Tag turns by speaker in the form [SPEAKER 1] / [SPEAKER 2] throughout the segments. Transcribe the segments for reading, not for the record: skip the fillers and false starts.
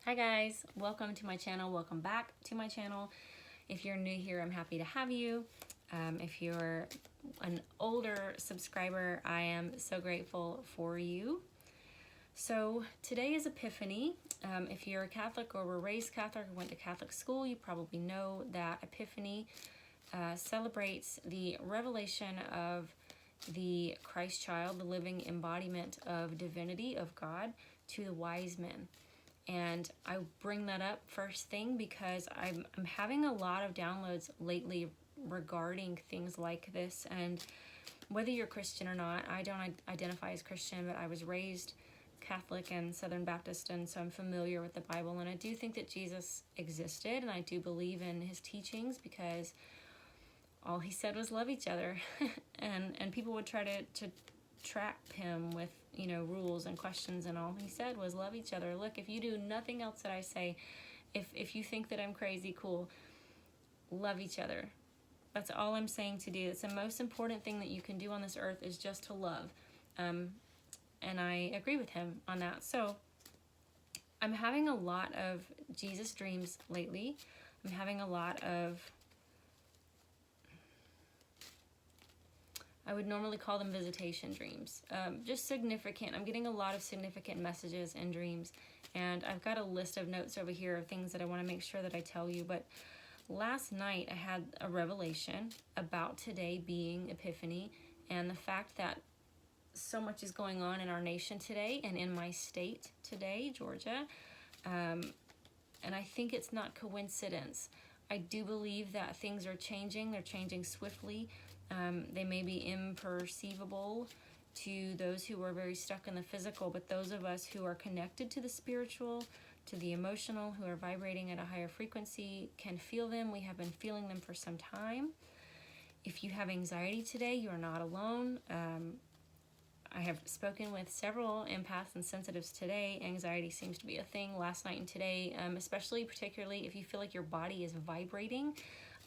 [SPEAKER 1] Hi guys, welcome to my channel. Welcome back to my channel. If you're new here, I'm happy to have you. If you're an older subscriber, I am so grateful for you. So today is Epiphany. If you're a Catholic or were raised Catholic or went to Catholic school, you probably know that Epiphany celebrates the revelation of the Christ child, the living embodiment of divinity of God, to the wise men. And I bring that up first thing because I'm having a lot of downloads lately regarding things like this. And whether you're Christian or not, I don't identify as Christian, but I was raised Catholic and Southern Baptist, and so I'm familiar with the Bible. And I do think that Jesus existed, and I do believe in his teachings because all he said was love each other. and people would try to trap him with rules and questions, and all he said was love each other. Look, if you do nothing else that I say, if you think that I'm crazy, cool, love each other. That's all I'm saying to do. It's the most important thing that you can do on this earth is just to love. And I agree with him on that. So I'm having a lot of Jesus dreams lately. I'm having a lot of, I would normally call them visitation dreams. Just significant. I'm getting a lot of significant messages in dreams. And I've got a list of notes over here of things that I want to make sure that I tell you. But last night I had a revelation about today being Epiphany and the fact that so much is going on in our nation today and in my state today, Georgia. And I think it's not coincidence. I do believe that things are changing. They're changing swiftly. They may be imperceivable to those who are very stuck in the physical, but those of us who are connected to the spiritual, to the emotional, who are vibrating at a higher frequency, can feel them. We have been feeling them for some time. If you have anxiety today, you are not alone. I have spoken with several empaths and sensitives today. Anxiety seems to be a thing last night and today, particularly if you feel like your body is vibrating.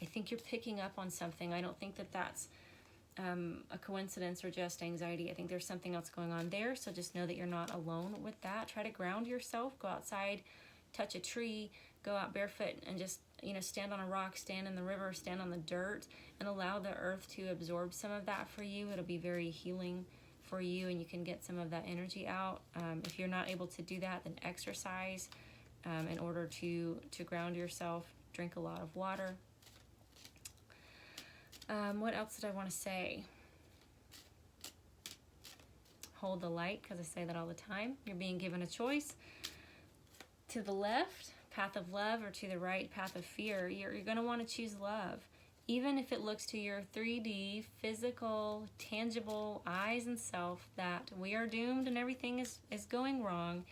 [SPEAKER 1] I think you're picking up on something. I don't think that that's a coincidence or just anxiety. I think there's something else going on there. So just know that you're not alone with that. Try to ground yourself. Go outside, touch a tree, go out barefoot and just, stand on a rock, stand in the river, stand on the dirt, and allow the earth to absorb some of that for you. It'll be very healing for you, and you can get some of that energy out. If you're not able to do that, then exercise in order to ground yourself. Drink a lot of water. What else did I want to say? Hold the light, because I say that all the time. You're being given a choice. To the left, path of love, or to the right, path of fear. You're going to want to choose love. Even if it looks to your 3D, physical, tangible eyes and self that we are doomed and everything is going wrong,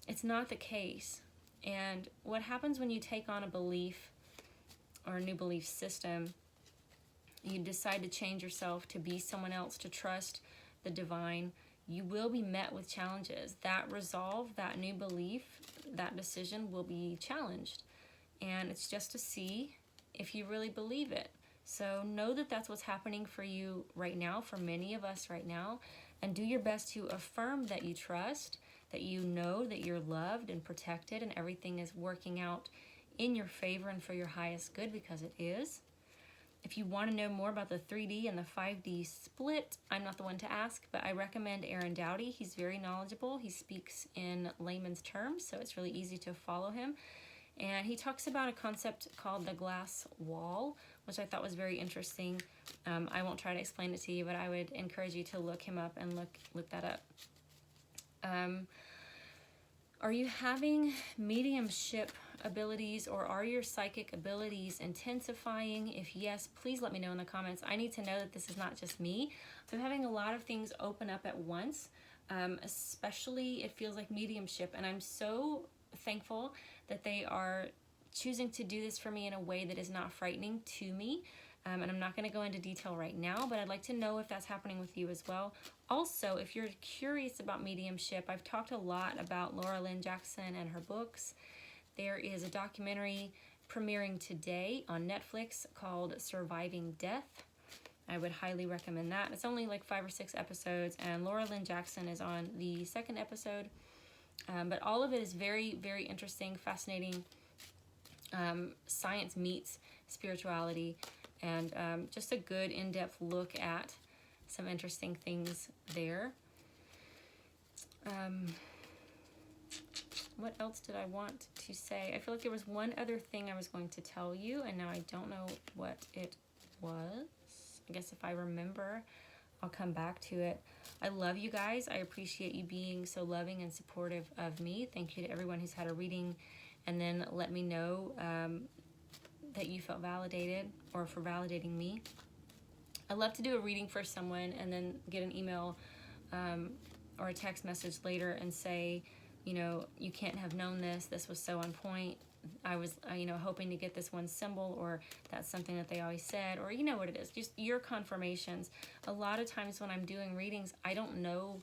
[SPEAKER 1] it's not the case. And what happens when you take on a belief or a new belief system, you decide to change yourself, to be someone else, to trust the divine, you will be met with challenges. That resolve, that new belief, that decision will be challenged. And it's just to see if you really believe it. So know that that's what's happening for you right now, for many of us right now, and do your best to affirm that you trust, that you know that you're loved and protected and everything is working out in your favor and for your highest good, because it is. If you want to know more about the 3D and the 5D split, I'm not the one to ask, but I recommend Aaron Dowdy. He's very knowledgeable. He speaks in layman's terms, so it's really easy to follow him. And he talks about a concept called the glass wall, which I thought was very interesting. I won't try to explain it to you, but I would encourage you to look him up and look that up. Are you having mediumship abilities, or are your psychic abilities intensifying? If yes, please let me know in the comments. I need to know that this is not just me. I'm having a lot of things open up at once, especially it feels like mediumship, and I'm so thankful that they are choosing to do this for me in a way that is not frightening to me. And I'm not going to go into detail right now, but I'd like to know if that's happening with you as well. Also, if you're curious about mediumship, I've talked a lot about Laura Lynn Jackson and her books. There is a documentary premiering today on Netflix called Surviving Death. I would highly recommend that. It's only like 5 or 6 episodes, and Laura Lynn Jackson is on the second episode. But all of it is very, very interesting, fascinating. Science meets spirituality, and just a good in-depth look at some interesting things there. What else did I want to say? I feel like there was one other thing I was going to tell you, and now I don't know what it was. I guess if I remember, I'll come back to it. I love you guys. I appreciate you being so loving and supportive of me. Thank you to everyone who's had a reading, and then let me know that you felt validated, or for validating me. I love to do a reading for someone and then get an email or a text message later and say, you know, you can't have known this. This was so on point. I was, you know, hoping to get this one symbol, or that's something that they always said, or you know what it is. Just your confirmations. A lot of times when I'm doing readings, I don't know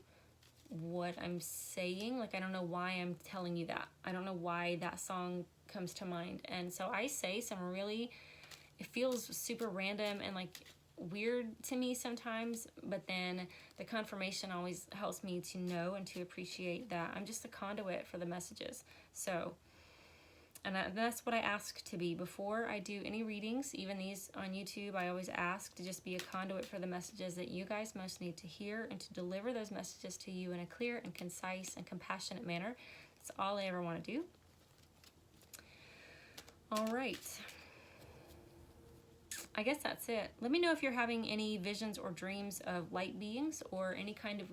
[SPEAKER 1] what I'm saying. Like, I don't know why I'm telling you that. I don't know why that song comes to mind. And so I say some really, it feels super random and like weird to me sometimes, but then the confirmation always helps me to know and to appreciate that I'm just a conduit for the messages. So, and that's what I ask to be before I do any readings, even these on YouTube. I always ask to just be a conduit for the messages that you guys most need to hear, and to deliver those messages to you in a clear and concise and compassionate manner. That's all I ever want to do. All right. I guess that's it. Let me know if you're having any visions or dreams of light beings, or any kind of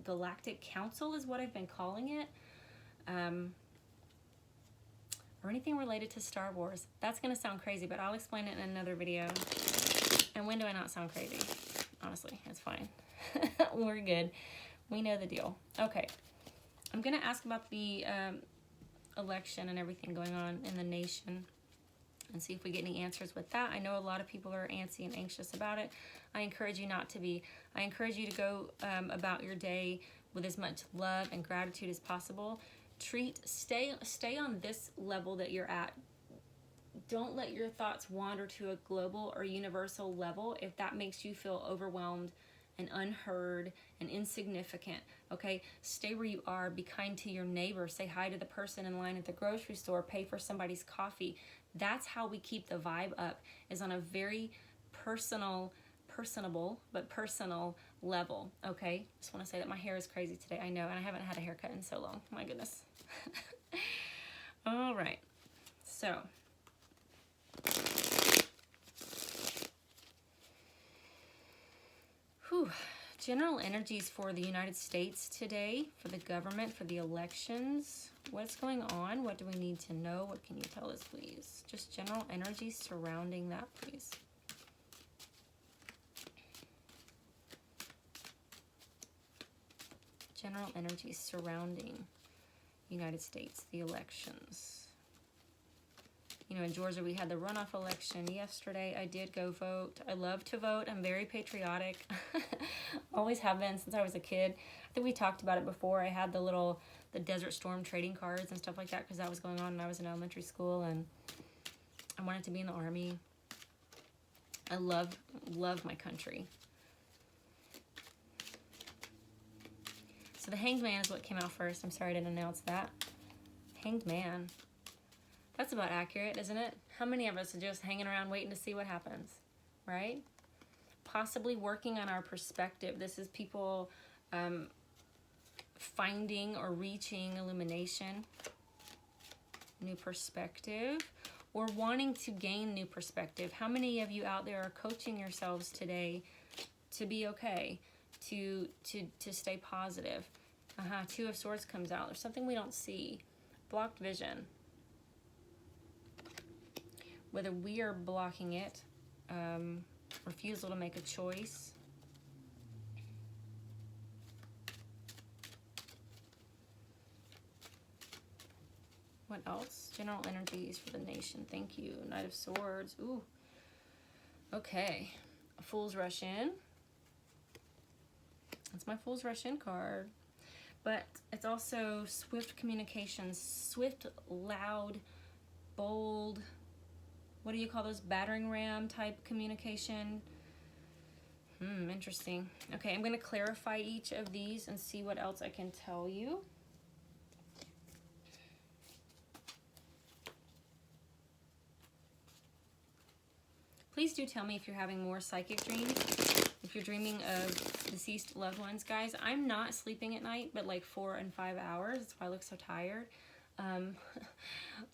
[SPEAKER 1] galactic council is what I've been calling it. Or anything related to Star Wars. That's going to sound crazy, but I'll explain it in another video. And when do I not sound crazy? Honestly, it's fine. We're good. We know the deal. Okay. I'm going to ask about the election and everything going on in the nation, and see if we get any answers with that. I know a lot of people are antsy and anxious about it. I encourage you not to be. I encourage you to go about your day with as much love and gratitude as possible. Stay on this level that you're at. Don't let your thoughts wander to a global or universal level if that makes you feel overwhelmed and unheard and insignificant. Okay, stay where you are. Be kind to your neighbor. Say hi to the person in line at the grocery store. Pay for somebody's coffee. That's how we keep the vibe up, is on a very personable but personal level. Okay, just want to say that my hair is crazy today. I know, and I haven't had a haircut in so long. My goodness. All right, so general energies for the United States today, for the government, for the elections. What's going on? What do we need to know? What can you tell us, please? Just general energies surrounding that, please. General energies surrounding United States, the elections. You know, in Georgia, we had the runoff election yesterday. I did go vote. I love to vote. I'm very patriotic. Always have been since I was a kid. I think we talked about it before. I had the Desert Storm trading cards and stuff like that, because that was going on when I was in elementary school, and I wanted to be in the Army. I love my country. So the Hanged Man is what came out first. I'm sorry I didn't announce that. Hanged Man. That's about accurate, isn't it? How many of us are just hanging around waiting to see what happens, right? Possibly working on our perspective. This is people finding or reaching illumination, new perspective, or wanting to gain new perspective. How many of you out there are coaching yourselves today to be okay, to stay positive? Two of Swords comes out. There's something we don't see. Blocked vision. Whether we are blocking it, refusal to make a choice. What else? General energies for the nation. Thank you. Knight of Swords. Ooh. Okay. Fool's Rush In. That's my Fool's Rush In card. But it's also swift communications. Swift, loud, bold. What do you call those? Battering ram type communication. Interesting. Okay, I'm going to clarify each of these and see what else I can tell you. Please do tell me if you're having more psychic dreams, if you're dreaming of deceased loved ones. Guys, I'm not sleeping at night, but like 4 and 5 hours. That's why I look so tired. That's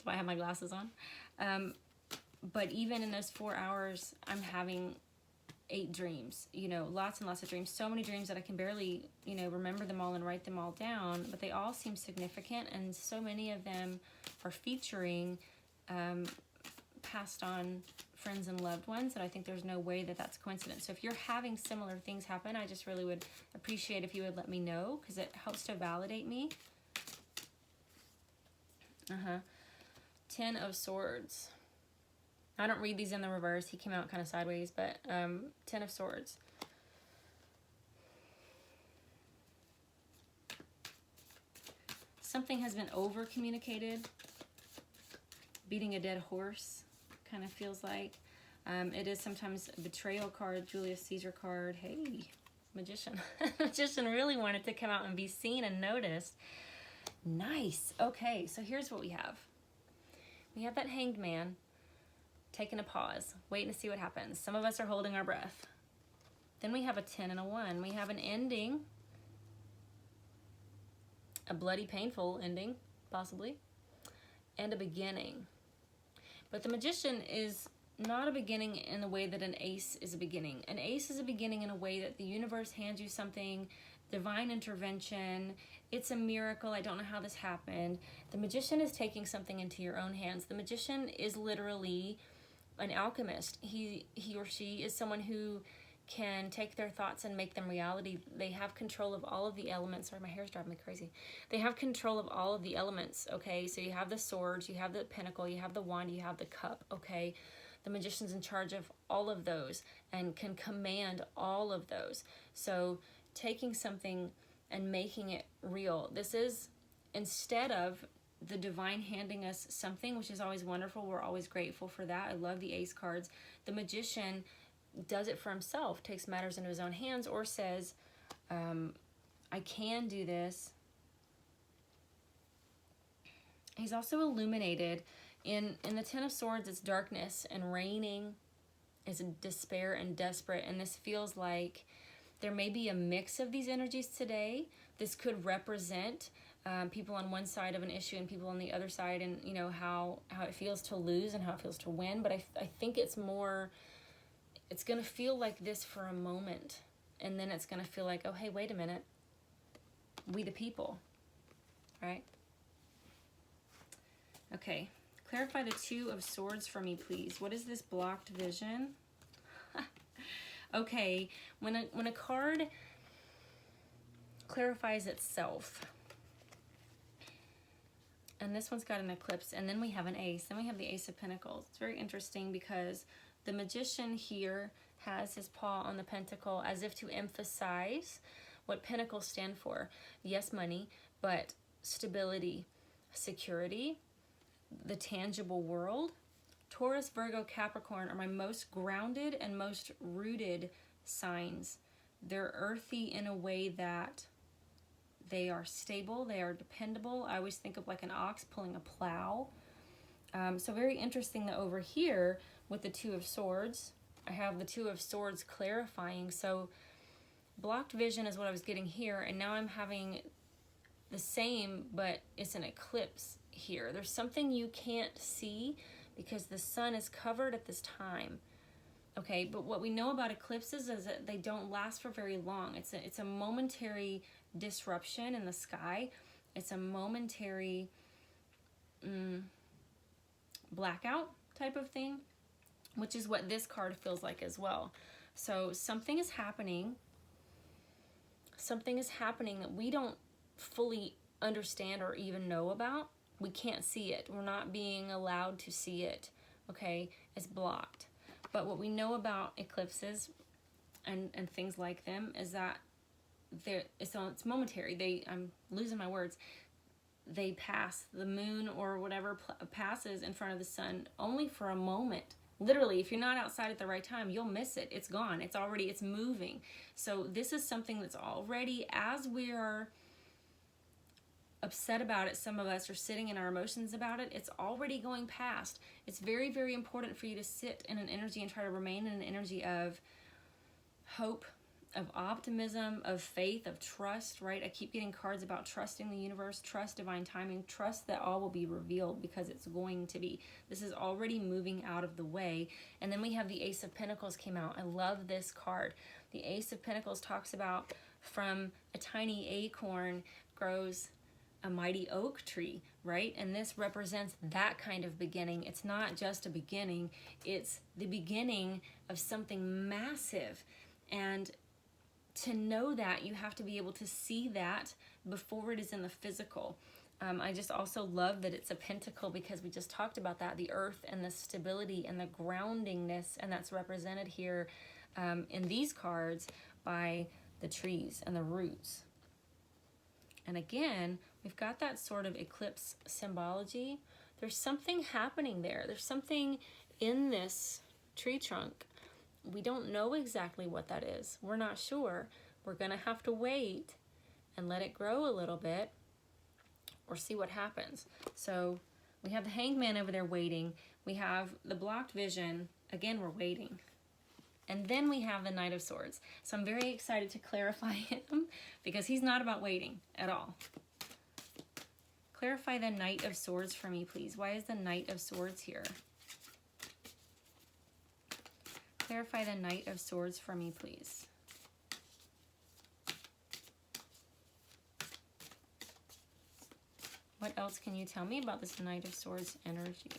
[SPEAKER 1] why I have my glasses on. But even in those 4 hours, I'm having 8 dreams, you know, lots and lots of dreams, so many dreams that I can barely, you know, remember them all and write them all down, but they all seem significant, and so many of them are featuring passed on friends and loved ones, and I think there's no way that that's coincidence. So if you're having similar things happen, I just really would appreciate if you would let me know, because it helps to validate me. 10 of Swords. I don't read these in the reverse. He came out kind of sideways, but 10 of Swords. Something has been over-communicated. Beating a dead horse, kind of feels like. It is sometimes a betrayal card, Julius Caesar card. Hey, Magician. Magician really wanted to come out and be seen and noticed. Nice. Okay, so here's what we have. We have that Hanged Man taking a pause, waiting to see what happens. Some of us are holding our breath. Then we have a 10 and a 1. We have an ending, a bloody, painful ending, possibly, and a beginning. But the Magician is not a beginning in the way that an ace is a beginning. An ace is a beginning in a way that the universe hands you something, divine intervention. It's a miracle. I don't know how this happened. The Magician is taking something into your own hands. The Magician is literally an alchemist. He or she is someone who can take their thoughts and make them reality. They have control of all of the elements. Sorry, my hair's driving me crazy. They have control of all of the elements, okay? So you have the swords, you have the pentacle, you have the wand, you have the cup, okay? The Magician's in charge of all of those and can command all of those. So taking something and making it real. This is, instead of the divine handing us something, which is always wonderful. We're always grateful for that. I love the ace cards. The Magician does it for himself, takes matters into his own hands, or says, I can do this. He's also illuminated. In the 10 of Swords, it's darkness and raining. It's despair and desperate. And this feels like there may be a mix of these energies today. This could represent people on one side of an issue and people on the other side, and you know how it feels to lose and how it feels to win. But I think it's more, it's going to feel like this for a moment, and then it's going to feel like, oh, hey, wait a minute. We the people, right? Okay, clarify the 2 of Swords for me, please. What is this blocked vision? Okay, when a card clarifies itself, and this one's got an Eclipse, and then we have an Ace, then we have the Ace of Pentacles. It's very interesting because the Magician here has his paw on the Pentacle as if to emphasize what Pentacles stand for. Yes, money, but stability, security, the tangible world. Taurus, Virgo, Capricorn are my most grounded and most rooted signs. They're earthy in a way that they are stable, they are dependable. I always think of like an ox pulling a plow. So very interesting that over here with the 2 of Swords, I have the 2 of Swords clarifying. So blocked vision is what I was getting here, and now I'm having the same, but it's an eclipse here. There's something you can't see because the sun is covered at this time. Okay, but what we know about eclipses is that they don't last for very long. It's a momentary disruption in the sky. It's a momentary blackout type of thing, which is what this card feels like as well. So something is happening. Something is happening that we don't fully understand or even know about. We can't see it. We're not being allowed to see it. Okay, it's blocked. But what we know about eclipses and things like them is that it's momentary. I'm losing my words. They pass. The moon or whatever passes in front of the sun only for a moment. Literally, if you're not outside at the right time, you'll miss it. It's gone. It's moving. So this is something that's already, as we're upset about it, some of us are sitting in our emotions about it, it's already going past. It's very, very important for you to sit in an energy and try to remain in an energy of hope, of optimism, of faith, of trust, right? I keep getting cards about trusting the universe, trust divine timing, trust that all will be revealed because it's going to be. This is already moving out of the way. And then we have the Ace of Pentacles came out. I love this card. The Ace of Pentacles talks about from a tiny acorn grows a mighty oak tree, right? And this represents that kind of beginning. It's not just a beginning, it's the beginning of something massive. And to know that, you have to be able to see that before it is in the physical. I just also love that it's a pentacle because we just talked about that, the earth and the stability and the groundingness, and that's represented here in these cards by the trees and the roots. And again, we've got that sort of eclipse symbology. There's something happening there. There's something in this tree trunk. We don't know exactly what that is. We're not sure. We're going to have to wait and let it grow a little bit or see what happens. So we have the Hangman over there waiting. We have the blocked vision. Again, we're waiting. And then we have the Knight of Swords. So I'm very excited to clarify him because he's not about waiting at all. Clarify the Knight of Swords for me, please. Why is the Knight of Swords here? Clarify the Knight of Swords for me, please. What else can you tell me about this Knight of Swords energy?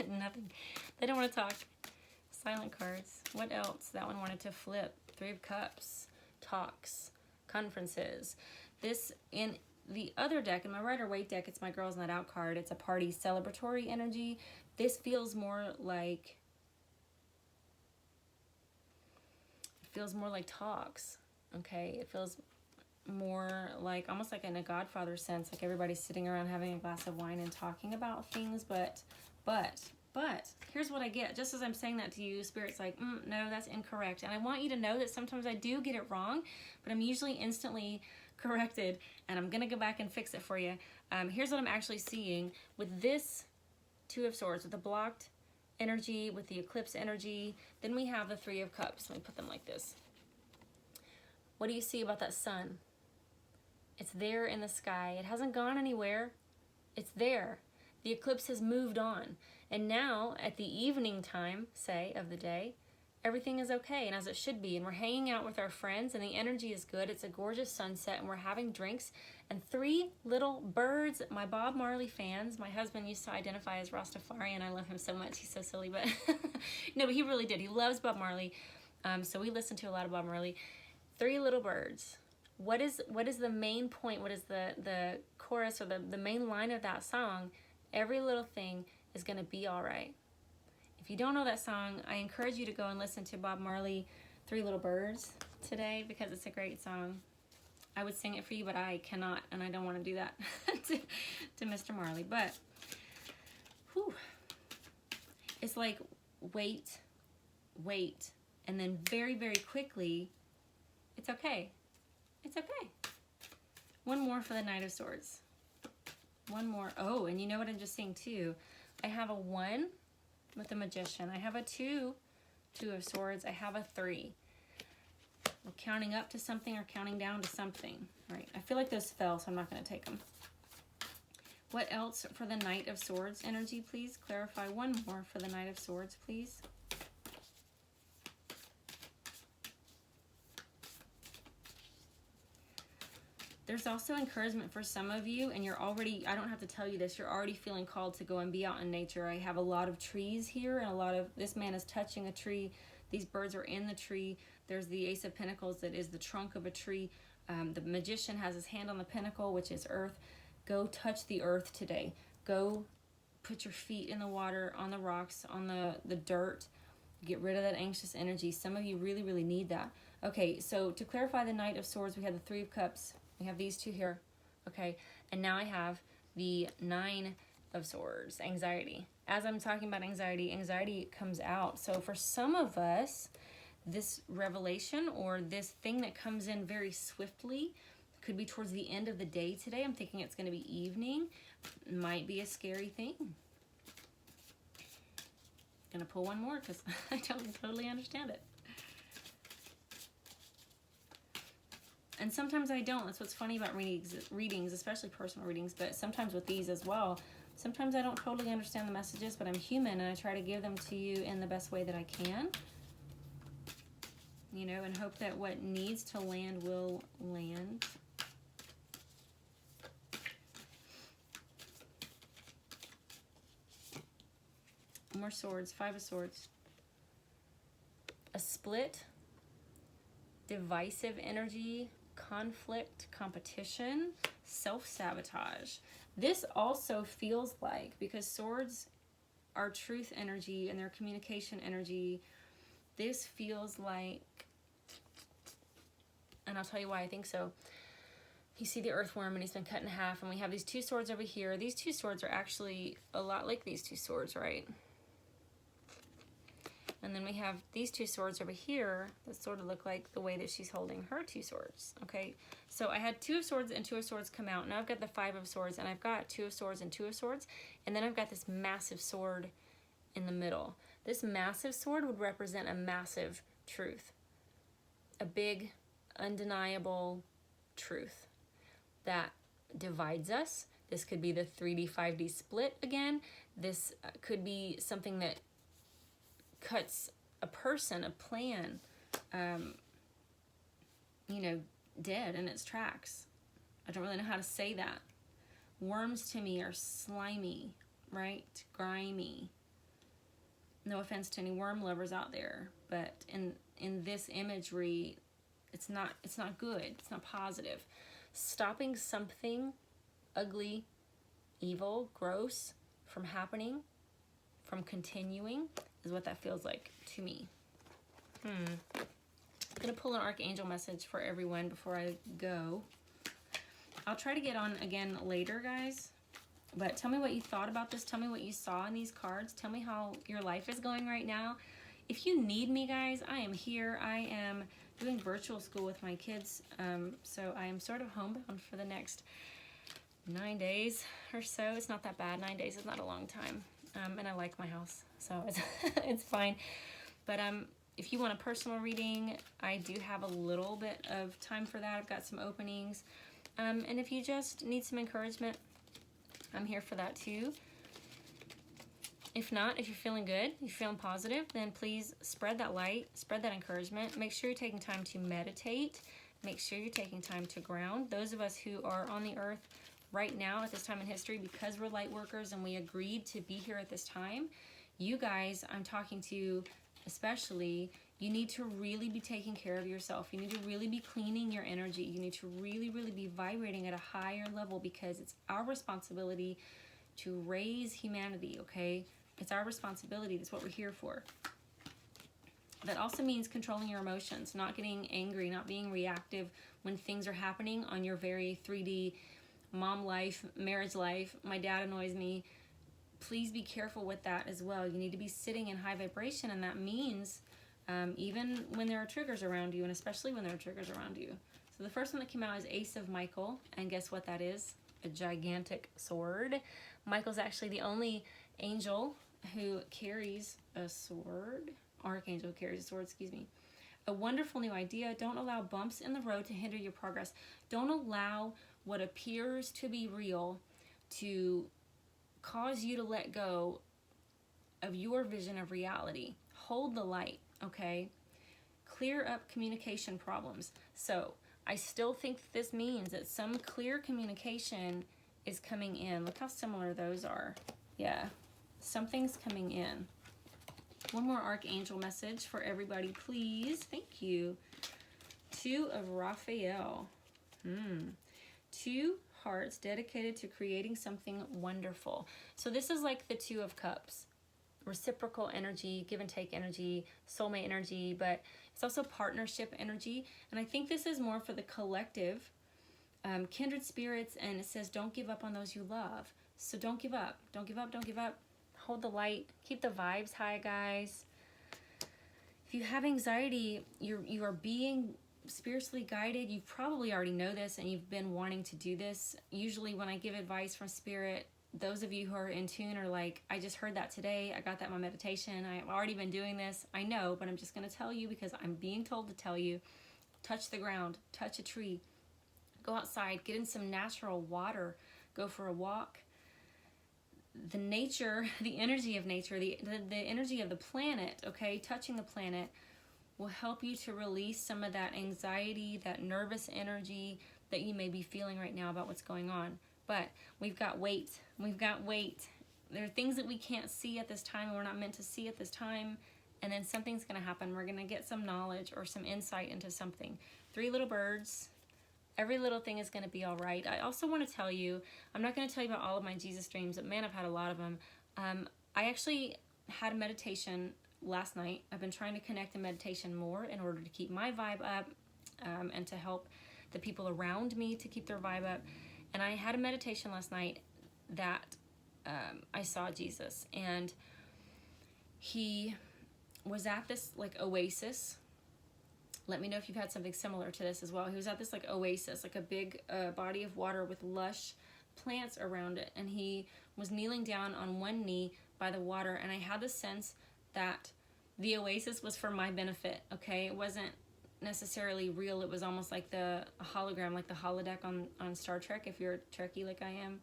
[SPEAKER 1] Nothing. They don't want to talk. Silent cards. What else? That one wanted to flip. Three of Cups. Talks. Conferences. This, in the other deck, in my Rider-Waite deck, it's my Girls Night Out card. It's a party celebratory energy. This feels more like... It feels more like talks. Okay? It feels more like, almost like in a Godfather sense, like everybody's sitting around having a glass of wine and talking about things, but here's what I get. Just as I'm saying that to you, Spirit's like, no, that's incorrect. And I want you to know that sometimes I do get it wrong, but I'm usually instantly corrected, and I'm going to go back and fix it for you. Here's what I'm actually seeing with this Two of Swords, with the blocked energy, with the eclipse energy. Then we have the Three of Cups. Let me put them like this. What do you see about that sun? It's there in the sky. It hasn't gone anywhere. It's there. The eclipse has moved on. And now, at the evening time, say, of the day, everything is okay, and as it should be. And we're hanging out with our friends, and the energy is good. It's a gorgeous sunset, and we're having drinks. And three little birds, my Bob Marley fans. My husband used to identify as Rastafarian. I love him so much. He's so silly, but no, but he really did. He loves Bob Marley. So we listen to a lot of Bob Marley. Three little birds. What is the main point? What is the chorus or the main line of that song? Every little thing is going to be all right. If you don't know that song, I encourage you to go and listen to Bob Marley, Three Little Birds today, because it's a great song. I would sing it for you, but I cannot, and I don't want to do that to Mr. Marley. But, whew, it's like wait, and then very, very quickly, it's okay. It's okay. One more for the Knight of Swords. One more. Oh, and you know what I'm just seeing too? I have a 1 with the Magician. I have a 2, Two of Swords. I have a 3. We're counting up to something or counting down to something. All right. I feel like those fell, so I'm not going to take them. What else for the Knight of Swords energy, please? Clarify one more for the Knight of Swords, please. There's also encouragement for some of you, and you're already, I don't have to tell you this, you're already feeling called to go and be out in nature. I have a lot of trees here, and a lot of, this man is touching a tree. These birds are in the tree. There's the Ace of Pentacles that is the trunk of a tree. The Magician has his hand on the pinnacle, which is earth. Go touch the earth today. Go put your feet in the water, on the rocks, on the dirt. Get rid of that anxious energy. Some of you really, really need that. Okay, so to clarify the Knight of Swords, we have the Three of Cups. We have these two here. Okay, and now I have the Nine of Swords, anxiety. As I'm talking about anxiety, anxiety comes out. So for some of us, this revelation or this thing that comes in very swiftly could be towards the end of the day today. I'm thinking it's going to be evening. Might be a scary thing. Gonna pull one more because I don't totally understand it. And sometimes I don't. That's what's funny about readings, especially personal readings, but sometimes with these as well. Sometimes I don't totally understand the messages, but I'm human and I try to give them to you in the best way that I can. You know, and hope that what needs to land will land. More swords, Five of Swords. A split, divisive energy, conflict, competition, self-sabotage. This also feels like, because swords are truth energy and their communication energy, this feels like, and I'll tell you why I think so. You see the earthworm and he's been cut in half, and we have these two swords over here. These two swords are actually a lot like these two swords, right? And then we have these two swords over here that sort of look like the way that she's holding her two swords, okay? So I had Two of Swords and Two of Swords come out. Now I've got the Five of Swords, and I've got Two of Swords and Two of Swords, and then I've got this massive sword in the middle. This massive sword would represent a massive truth, a big, undeniable truth that divides us. This could be the 3D, 5D split again. This could be something that cuts a person, a plan, you know, dead in its tracks. I don't really know how to say that. Worms to me are slimy, right? Grimy. No offense to any worm lovers out there, but in this imagery, it's not good. It's not positive. Stopping something ugly, evil, gross from happening, from continuing, is what that feels like to me. I'm gonna pull an Archangel message for everyone before I go. I'll try to get on again later, guys, but tell me what you thought about this. Tell me what you saw in these cards. Tell me how your life is going right now. If you need me, guys, I am here. I am doing virtual school with my kids, so I am sort of homebound for the next 9 days or so. It's not that bad. 9 days is not a long time. And I like my house, so it's fine. But if you want a personal reading, I do have a little bit of time for that. I've got some openings. And if you just need some encouragement, I'm here for that too. If not, if you're feeling good, you're feeling positive, then please spread that light, spread that encouragement. Make sure you're taking time to meditate. Make sure you're taking time to ground. Those of us who are on the earth right now at this time in history, because we're light workers and we agreed to be here at this time, you guys I'm talking to especially, you need to really be taking care of yourself. You need to really be cleaning your energy. You need to really, really be vibrating at a higher level, because it's our responsibility to raise humanity, okay? It's our responsibility. That's what we're here for. That also means controlling your emotions, not getting angry, not being reactive when things are happening on your very 3D mom life, marriage life. My dad annoys me. Please be careful with that as well. You need to be sitting in high vibration, and that means even when there are triggers around you, and especially when there are triggers around you. So the first one that came out is Ace of Michael, and guess what that is? A gigantic sword. Michael's actually the only angel who carries a sword. Archangel who carries a sword, excuse me. A wonderful new idea. Don't allow bumps in the road to hinder your progress. Don't allow what appears to be real to cause you to let go of your vision of reality. Hold the light, okay? Clear up communication problems. So I still think this means that some clear communication is coming in. Look how similar those are. Yeah, something's coming in. One more Archangel message for everybody, please. Thank you. Two of Raphael. 2 hearts dedicated to creating something wonderful. So this is like the Two of Cups, reciprocal energy, give and take energy, soulmate energy, but it's also partnership energy. And I think this is more for the collective, kindred spirits, and it says don't give up on those you love. So don't give up. Don't give up. Don't give up. Hold the light. Keep the vibes high, guys. If you have anxiety, you are being spiritually guided. You probably already know this and you've been wanting to do this. Usually when I give advice from spirit, those of you who are in tune are like, I just heard that today. I got that in my meditation. I've already been doing this. I know, but I'm just going to tell you because I'm being told to tell you. Touch the ground, touch a tree, go outside, get in some natural water, go for a walk. The nature, the energy of nature, the energy of the planet, okay, touching the planet will help you to release some of that anxiety, that nervous energy that you may be feeling right now about what's going on. But we've got weight. We've got weight. There are things that we can't see at this time and we're not meant to see at this time. And then something's going to happen. We're going to get some knowledge or some insight into something. 3 little birds. Every little thing is going to be all right. I also want to tell you, I'm not going to tell you about all of my Jesus dreams, but man, I've had a lot of them. I actually had a meditation last night. I've been trying to connect in meditation more in order to keep my vibe up and to help the people around me to keep their vibe up. And I had a meditation last night that I saw Jesus, and he was at this like oasis. Let me know if you've had something similar to this as well. He was at this like oasis, like a big body of water with lush plants around it. And he was kneeling down on one knee by the water. And I had the sense that the oasis was for my benefit, okay? It wasn't necessarily real. It was almost like a hologram, like the holodeck on Star Trek, if you're a Trekkie like I am.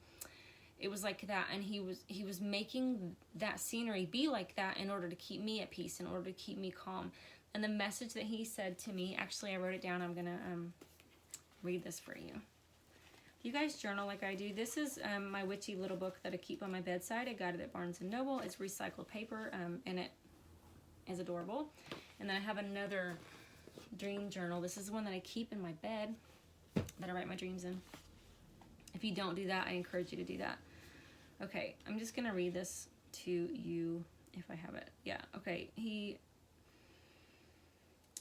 [SPEAKER 1] It was like that. And he was making that scenery be like that in order to keep me at peace, in order to keep me calm. And the message that he said to me, actually I wrote it down, I'm going to read this for you. You guys journal like I do. This is my witchy little book that I keep on my bedside. I got it at Barnes & Noble. It's recycled paper, and it is adorable. And then I have another dream journal. This is the one that I keep in my bed that I write my dreams in. If you don't do that, I encourage you to do that. Okay, I'm just going to read this to you if I have it. Yeah, okay.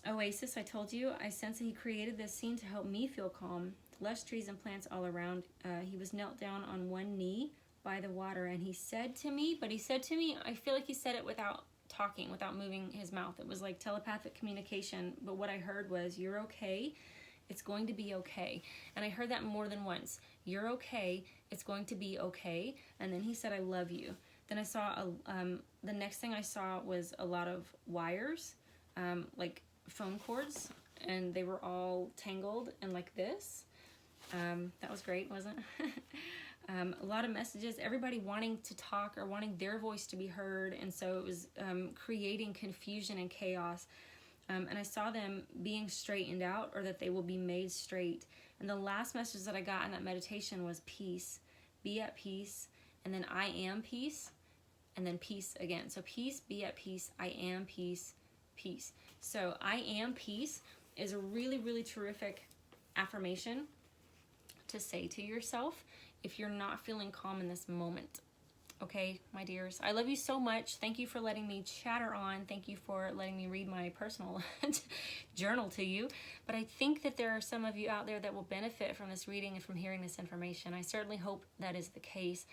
[SPEAKER 1] Oasis, I told you, I sense that he created this scene to help me feel calm. Lush trees and plants all around. He was knelt down on one knee by the water, and he said to me, I feel like he said it without talking, without moving his mouth. It was like telepathic communication, but what I heard was, you're okay, it's going to be okay. And I heard that more than once. You're okay, it's going to be okay. And then he said, I love you. Then I saw, the next thing I saw was a lot of wires, like phone cords, and they were all tangled and like this. That was great, wasn't it? A lot of messages, everybody wanting to talk or wanting their voice to be heard, and so it was creating confusion and chaos. And I saw them being straightened out, or that they will be made straight. And the last message that I got in that meditation was peace. Be at peace, and then I am peace, and then peace again. So peace, be at peace, I am peace, peace. So I am peace is a really, really terrific affirmation to say to yourself if you're not feeling calm in this moment. Okay, my dears, I love you so much. Thank you for letting me chatter on. Thank you for letting me read my personal journal to you. But I think that there are some of you out there that will benefit from this reading and from hearing this information. I certainly hope that is the case.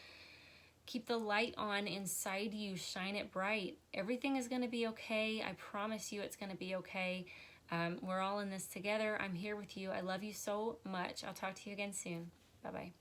[SPEAKER 1] Keep the light on inside you. Shine it bright. Everything is going to be okay. I promise you it's going to be okay. We're all in this together. I'm here with you. I love you so much. I'll talk to you again soon. Bye-bye.